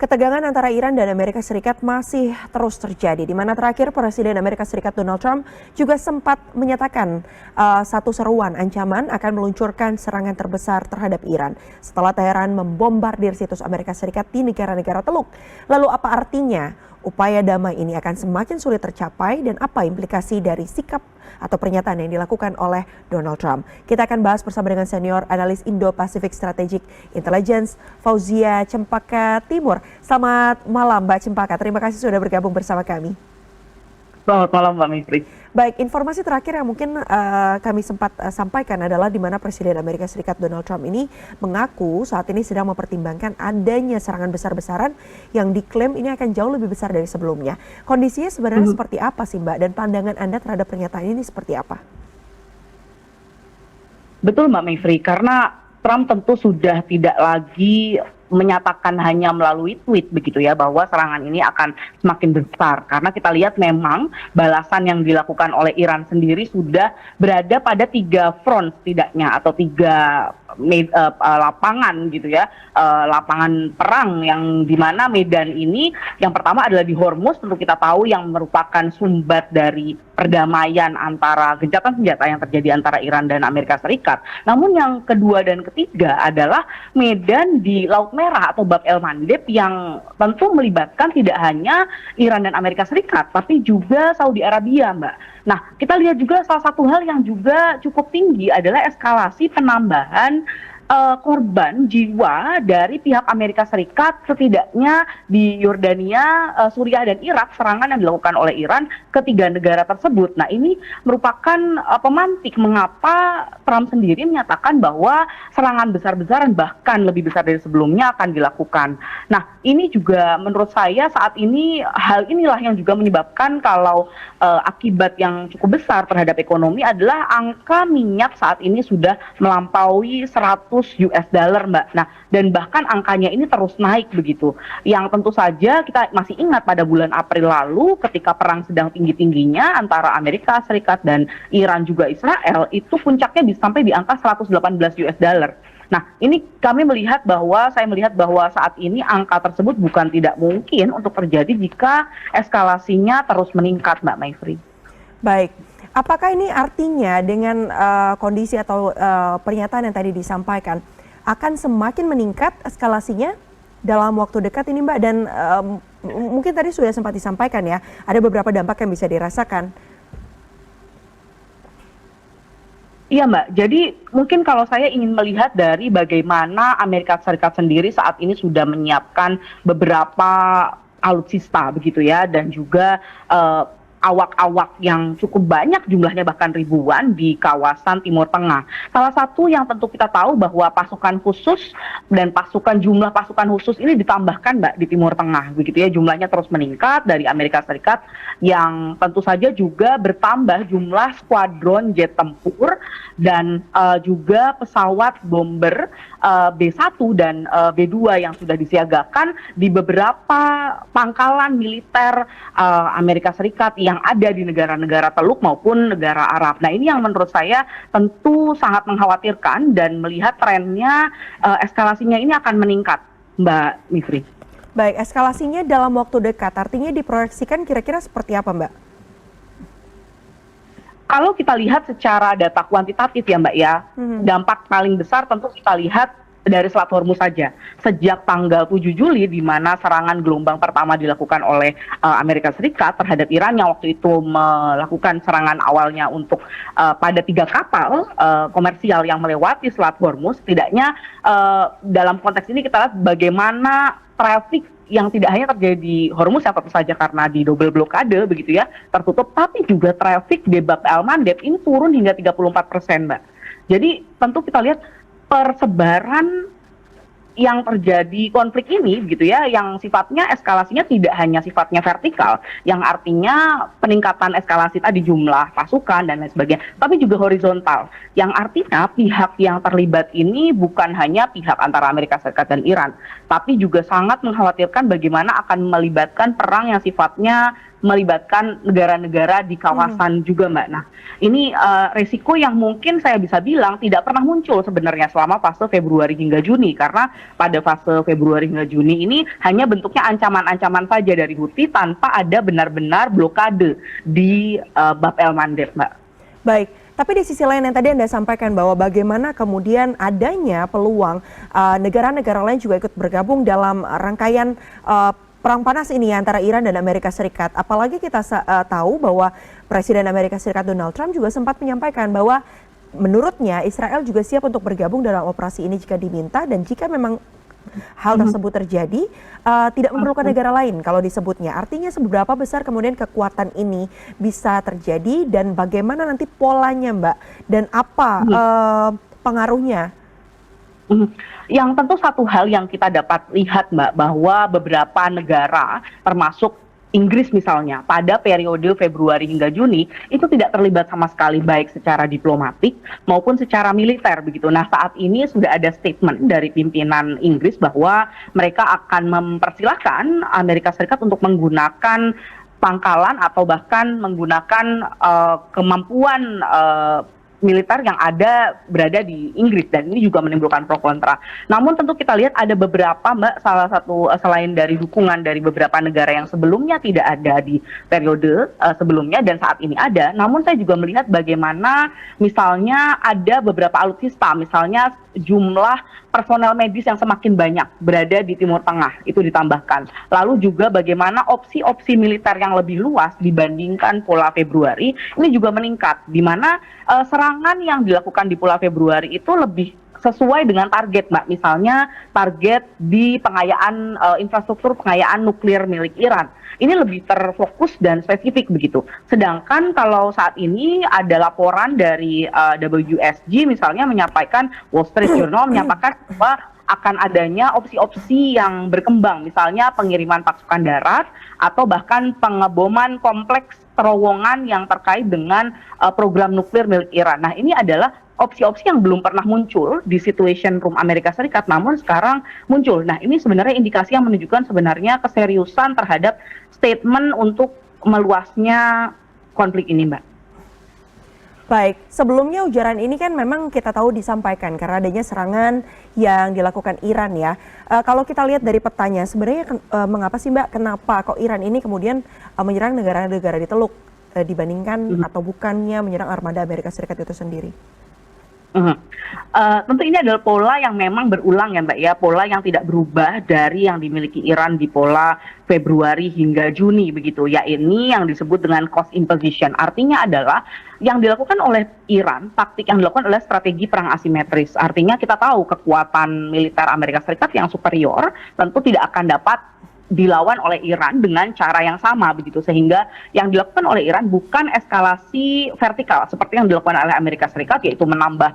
Ketegangan antara Iran dan Amerika Serikat masih terus terjadi, di mana terakhir Presiden Amerika Serikat Donald Trump juga sempat menyatakan satu seruan ancaman akan meluncurkan serangan terbesar terhadap Iran setelah Teheran membombardir situs Amerika Serikat di negara-negara Teluk. Lalu apa artinya upaya damai ini akan semakin sulit tercapai dan apa implikasi dari sikap atau pernyataan yang dilakukan oleh Donald Trump? Kita akan bahas bersama dengan senior analis Indo-Pacific Strategic Intelligence, Fauzia Cempaka Timur. Selamat malam Mbak Cempaka, terima kasih sudah bergabung bersama kami. Selamat malam Mbak Mifri. Baik, informasi terakhir yang mungkin kami sempat sampaikan adalah di mana Presiden Amerika Serikat Donald Trump ini mengaku saat ini sedang mempertimbangkan adanya serangan besar-besaran yang diklaim ini akan jauh lebih besar dari sebelumnya. Kondisinya sebenarnya seperti apa sih Mbak, dan pandangan Anda terhadap pernyataan ini seperti apa? Betul Mbak Mifri, karena Trump tentu sudah tidak lagi menyatakan hanya melalui tweet begitu ya bahwa serangan ini akan semakin besar, karena kita lihat memang balasan yang dilakukan oleh Iran sendiri sudah berada pada 3 front setidaknya atau 3 lapangan gitu ya, lapangan perang yang dimana medan ini yang pertama adalah di Hormuz, tentu kita tahu yang merupakan sumbat dari perdamaian antara gencatan senjata yang terjadi antara Iran dan Amerika Serikat. Namun yang kedua dan ketiga adalah medan di Laut Merah atau Bab el-Mandeb yang tentu melibatkan tidak hanya Iran dan Amerika Serikat tapi juga Saudi Arabia, Mbak. Nah, kita lihat juga salah satu hal yang juga cukup tinggi adalah eskalasi penambahan korban jiwa dari pihak Amerika Serikat, setidaknya di Yordania, Suriah dan Irak, serangan yang dilakukan oleh Iran ke 3 negara tersebut. Nah, ini merupakan pemantik mengapa Trump sendiri menyatakan bahwa serangan besar-besaran bahkan lebih besar dari sebelumnya akan dilakukan. Nah, ini juga menurut saya saat ini hal inilah yang juga menyebabkan kalau akibat yang cukup besar terhadap ekonomi adalah angka minyak saat ini sudah melampaui 100 US dollar, Mbak. Nah, dan bahkan angkanya ini terus naik begitu. Yang tentu saja kita masih ingat pada bulan April lalu ketika perang sedang tinggi-tingginya antara Amerika Serikat dan Iran juga Israel, itu puncaknya bisa sampai di angka 118 US dollar. Nah, ini saya melihat bahwa saat ini angka tersebut bukan tidak mungkin untuk terjadi jika eskalasinya terus meningkat, Mbak Maifri. Baik. Apakah ini artinya dengan kondisi atau pernyataan yang tadi disampaikan akan semakin meningkat eskalasinya dalam waktu dekat ini Mbak? Dan mungkin tadi sudah sempat disampaikan ya, ada beberapa dampak yang bisa dirasakan. Iya Mbak, jadi mungkin kalau saya ingin melihat dari bagaimana Amerika Serikat sendiri saat ini sudah menyiapkan beberapa alutsista begitu ya, dan juga awak-awak yang cukup banyak jumlahnya bahkan ribuan di kawasan Timur Tengah. Salah satu yang tentu kita tahu bahwa pasukan khusus dan jumlah pasukan khusus ini ditambahkan Mbak di Timur Tengah begitu ya, jumlahnya terus meningkat dari Amerika Serikat yang tentu saja juga bertambah jumlah skuadron jet tempur dan juga pesawat bomber B1 dan B2 yang sudah disiagakan di beberapa pangkalan militer Amerika Serikat yang ada di negara-negara Teluk maupun negara Arab. Nah, ini yang menurut saya tentu sangat mengkhawatirkan dan melihat trennya eskalasinya ini akan meningkat, Mbak Mifri. Baik, eskalasinya dalam waktu dekat, artinya diproyeksikan kira-kira seperti apa, Mbak? Kalau kita lihat secara data kuantitatif ya Mbak ya, dampak paling besar tentu kita lihat dari Selat Hormuz saja. Sejak tanggal 7 Juli di mana serangan gelombang pertama dilakukan oleh Amerika Serikat terhadap Iran yang waktu itu melakukan serangan awalnya untuk pada 3 kapal komersial yang melewati Selat Hormuz. Setidaknya dalam konteks ini kita lihat bagaimana traffic yang tidak hanya terjadi di Hormuz yang tentu saja karena di double blokade begitu ya, tertutup, tapi juga traffic di Bab el-Mandeb ini turun hingga 34%, Mbak. Jadi tentu kita lihat persebaran yang terjadi konflik ini gitu ya, yang sifatnya eskalasinya tidak hanya sifatnya vertikal, yang artinya peningkatan eskalasi tadi jumlah pasukan dan lain sebagainya, tapi juga horizontal, yang artinya pihak yang terlibat ini bukan hanya pihak antara Amerika Serikat dan Iran, tapi juga sangat mengkhawatirkan bagaimana akan melibatkan perang yang sifatnya melibatkan negara-negara di kawasan juga, Mbak. Nah, ini resiko yang mungkin saya bisa bilang tidak pernah muncul sebenarnya selama fase Februari hingga Juni, karena pada fase Februari hingga Juni ini hanya bentuknya ancaman-ancaman saja dari Houthi tanpa ada benar-benar blokade di Bab el Mandeb, Mbak. Baik, tapi di sisi lain yang tadi Anda sampaikan bahwa bagaimana kemudian adanya peluang negara-negara lain juga ikut bergabung dalam rangkaian perang panas ini antara Iran dan Amerika Serikat. Apalagi kita tahu bahwa Presiden Amerika Serikat Donald Trump juga sempat menyampaikan bahwa menurutnya Israel juga siap untuk bergabung dalam operasi ini jika diminta, dan jika memang hal tersebut terjadi, tidak memerlukan negara lain kalau disebutnya. Artinya seberapa besar kemudian kekuatan ini bisa terjadi dan bagaimana nanti polanya, Mbak, dan apa pengaruhnya? Yang tentu satu hal yang kita dapat lihat, Mbak, bahwa beberapa negara termasuk Inggris misalnya pada periode Februari hingga Juni itu tidak terlibat sama sekali baik secara diplomatik maupun secara militer begitu. Nah, saat ini sudah ada statement dari pimpinan Inggris bahwa mereka akan mempersilahkan Amerika Serikat untuk menggunakan pangkalan atau bahkan menggunakan kemampuan militer yang berada di Inggris, dan ini juga menimbulkan pro kontra. Namun tentu kita lihat ada beberapa, Mbak, salah satu selain dari dukungan dari beberapa negara yang sebelumnya tidak ada di periode sebelumnya dan saat ini ada, namun saya juga melihat bagaimana misalnya ada beberapa alutsista, misalnya jumlah personel medis yang semakin banyak berada di Timur Tengah itu ditambahkan. Lalu juga bagaimana opsi-opsi militer yang lebih luas dibandingkan pola Februari ini juga meningkat, di mana serangan yang dilakukan di pola Februari itu lebih sesuai dengan target, Mbak. Misalnya target di pengayaan infrastruktur pengayaan nuklir milik Iran. Ini lebih terfokus dan spesifik begitu. Sedangkan kalau saat ini ada laporan dari WSG misalnya menyampaikan, Wall Street Journal menyampaikan bahwa akan adanya opsi-opsi yang berkembang, misalnya pengiriman pasukan darat atau bahkan pengeboman kompleks terowongan yang terkait dengan program nuklir milik Iran. Nah, ini adalah opsi-opsi yang belum pernah muncul di Situation Room Amerika Serikat, namun sekarang muncul. Nah, ini sebenarnya indikasi yang menunjukkan sebenarnya keseriusan terhadap statement untuk meluasnya konflik ini, Mbak. Baik, sebelumnya ujaran ini kan memang kita tahu disampaikan karena adanya serangan yang dilakukan Iran ya. Kalau kita lihat dari petanya, sebenarnya mengapa sih, Mbak, kenapa kok Iran ini kemudian menyerang negara-negara di Teluk dibandingkan atau bukannya menyerang armada Amerika Serikat itu sendiri? Tentu ini adalah pola yang memang berulang ya, Mbak, ya, pola yang tidak berubah dari yang dimiliki Iran di pola Februari hingga Juni begitu, ya, ini yang disebut dengan cost imposition. Artinya adalah yang dilakukan oleh Iran, taktik yang dilakukan oleh strategi perang asimetris. Artinya kita tahu kekuatan militer Amerika Serikat yang superior tentu tidak akan dapat dilawan oleh Iran dengan cara yang sama begitu, sehingga yang dilakukan oleh Iran bukan eskalasi vertikal seperti yang dilakukan oleh Amerika Serikat, yaitu menambah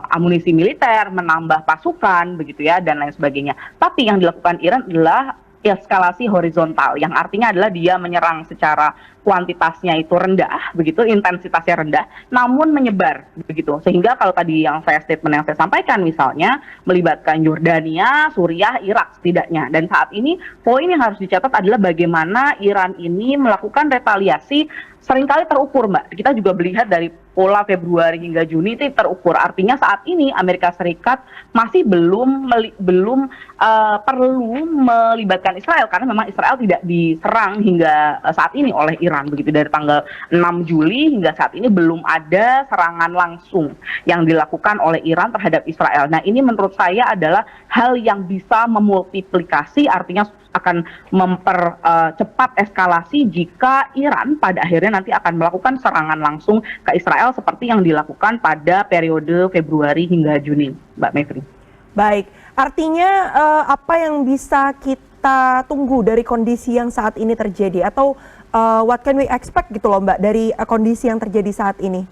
amunisi militer, menambah pasukan begitu ya, dan lain sebagainya. Tapi yang dilakukan Iran adalah eskalasi horizontal, yang artinya adalah dia menyerang secara kuantitasnya itu rendah begitu, intensitasnya rendah, namun menyebar begitu, sehingga kalau tadi yang statement yang saya sampaikan misalnya melibatkan Yordania, Suriah, Irak setidaknya, dan saat ini poin yang harus dicatat adalah bagaimana Iran ini melakukan retaliasi seringkali terukur, Mbak. Kita juga melihat dari pola Februari hingga Juni itu terukur. Artinya saat ini Amerika Serikat masih belum perlu melibatkan Israel, karena memang Israel tidak diserang hingga saat ini oleh Iran begitu. Dari tanggal 6 Juli hingga saat ini belum ada serangan langsung yang dilakukan oleh Iran terhadap Israel. Nah, ini menurut saya adalah hal yang bisa memultiplikasi, artinya akan mempercepat eskalasi jika Iran pada akhirnya nanti akan melakukan serangan langsung ke Israel seperti yang dilakukan pada periode Februari hingga Juni, Mbak Mevri. Baik, artinya apa yang bisa kita tunggu dari kondisi yang saat ini terjadi, atau what can we expect gitu loh, Mbak, dari kondisi yang terjadi saat ini?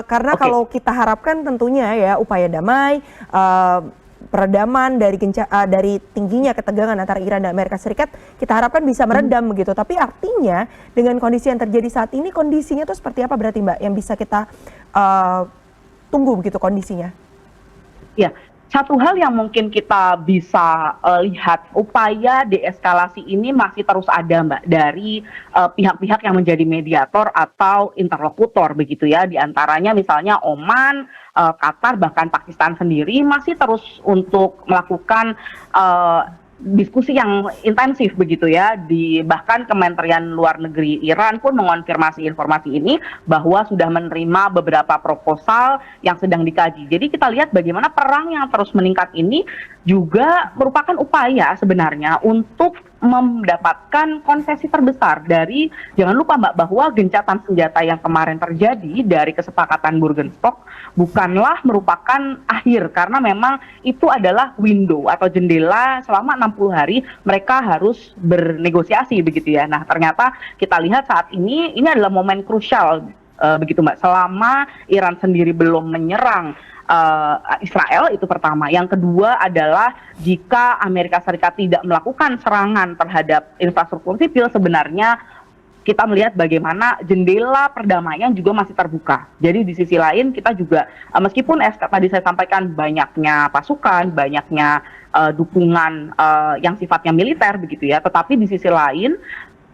Karena kalau kita harapkan tentunya ya upaya damai, peredaman dari tingginya ketegangan antara Iran dan Amerika Serikat kita harapkan bisa meredam begitu. Tapi artinya dengan kondisi yang terjadi saat ini, kondisinya itu seperti apa berarti, Mbak, yang bisa kita tunggu begitu kondisinya? Ya, Satu hal yang mungkin kita bisa lihat, upaya deeskalasi ini masih terus ada, Mbak, dari pihak-pihak yang menjadi mediator atau interlokutor begitu ya. Di antaranya misalnya Oman, Qatar, bahkan Pakistan sendiri masih terus untuk melakukan diskusi yang intensif begitu ya. Bahkan Kementerian Luar Negeri Iran pun mengonfirmasi informasi ini bahwa sudah menerima beberapa proposal yang sedang dikaji. Jadi kita lihat bagaimana perang yang terus meningkat ini juga merupakan upaya sebenarnya untuk mendapatkan konsesi terbesar dari, jangan lupa Mbak, bahwa gencatan senjata yang kemarin terjadi dari kesepakatan Burgenstock bukanlah merupakan akhir, karena memang itu adalah window atau jendela selama 60 hari mereka harus bernegosiasi begitu ya. Nah, ternyata kita lihat saat ini adalah momen krusial begitu Mbak, selama Iran sendiri belum menyerang Israel, itu pertama. Yang kedua adalah jika Amerika Serikat tidak melakukan serangan terhadap infrastruktur sipil, sebenarnya kita melihat bagaimana jendela perdamaian juga masih terbuka. Jadi di sisi lain kita juga meskipun tadi saya sampaikan banyaknya pasukan, banyaknya dukungan yang sifatnya militer begitu ya, tetapi di sisi lain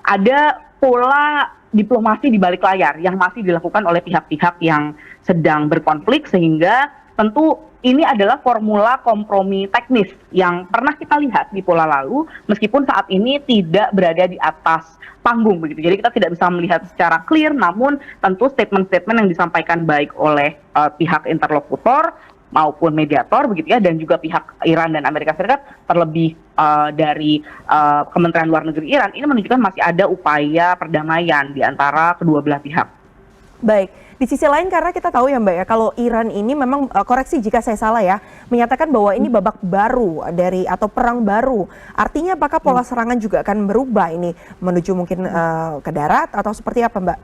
ada pola diplomasi di balik layar yang masih dilakukan oleh pihak-pihak yang sedang berkonflik, sehingga tentu ini adalah formula kompromi teknis yang pernah kita lihat di pola lalu, meskipun saat ini tidak berada di atas panggung begitu. Jadi kita tidak bisa melihat secara clear, namun tentu statement-statement yang disampaikan baik oleh pihak interlokutor maupun mediator begitu ya, dan juga pihak Iran dan Amerika Serikat, terlebih dari Kementerian Luar Negeri Iran, ini menunjukkan masih ada upaya perdamaian di antara kedua belah pihak. Baik, di sisi lain karena kita tahu ya Mbak ya, kalau Iran ini memang, koreksi jika saya salah ya, menyatakan bahwa ini babak baru dari atau perang baru. Artinya apakah pola serangan juga akan berubah ini menuju mungkin ke darat atau seperti apa Mbak?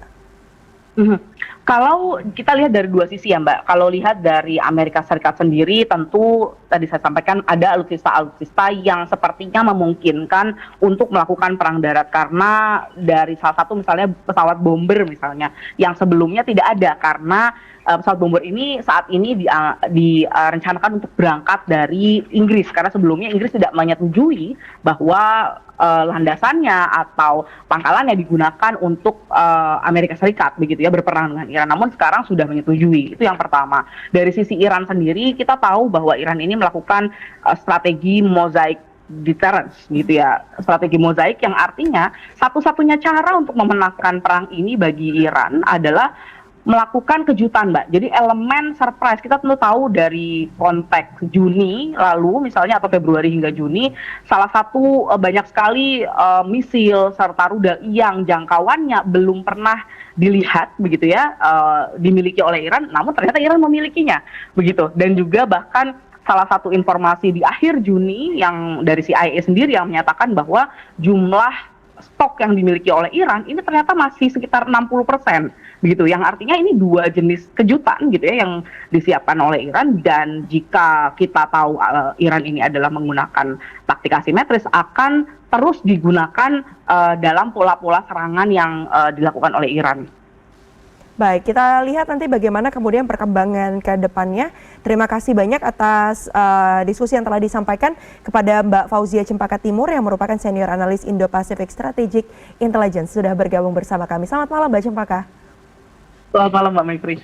Kalau kita lihat dari dua sisi ya Mbak, kalau lihat dari Amerika Serikat sendiri, tentu tadi saya sampaikan ada alutsista yang sepertinya memungkinkan untuk melakukan perang darat, karena dari salah satu misalnya pesawat bomber misalnya yang sebelumnya tidak ada, karena pesawat bomber ini saat ini direncanakan untuk berangkat dari Inggris, karena sebelumnya Inggris tidak menyetujui bahwa landasannya atau pangkalannya digunakan untuk Amerika Serikat begitu ya, berperang dengan Iran. Namun sekarang sudah menyetujui. Itu yang pertama. Dari sisi Iran sendiri, kita tahu bahwa Iran ini melakukan strategi mosaic deterrence gitu ya, strategi mozaik yang artinya satu-satunya cara untuk memenangkan perang ini bagi Iran adalah melakukan kejutan Mbak. Jadi elemen surprise, kita tentu tahu dari konteks Juni lalu misalnya atau Februari hingga Juni, salah satu banyak sekali misil serta rudal yang jangkauannya belum pernah dilihat begitu ya, dimiliki oleh Iran, namun ternyata Iran memilikinya begitu. Dan juga bahkan salah satu informasi di akhir Juni yang dari CIA sendiri yang menyatakan bahwa jumlah stok yang dimiliki oleh Iran ini ternyata masih sekitar 60%. Begitu, yang artinya ini dua jenis kejutan gitu ya yang disiapkan oleh Iran. Dan jika kita tahu Iran ini adalah menggunakan taktik asimetris, akan terus digunakan dalam pola-pola serangan yang dilakukan oleh Iran. Baik, kita lihat nanti bagaimana kemudian perkembangan ke depannya. Terima kasih banyak atas diskusi yang telah disampaikan kepada Mbak Fauzia Cempaka Timur yang merupakan senior analis Indo-Pacific Strategic Intelligence, sudah bergabung bersama kami. Selamat malam Mbak Cempaka. Selamat malam Mbak Maifri.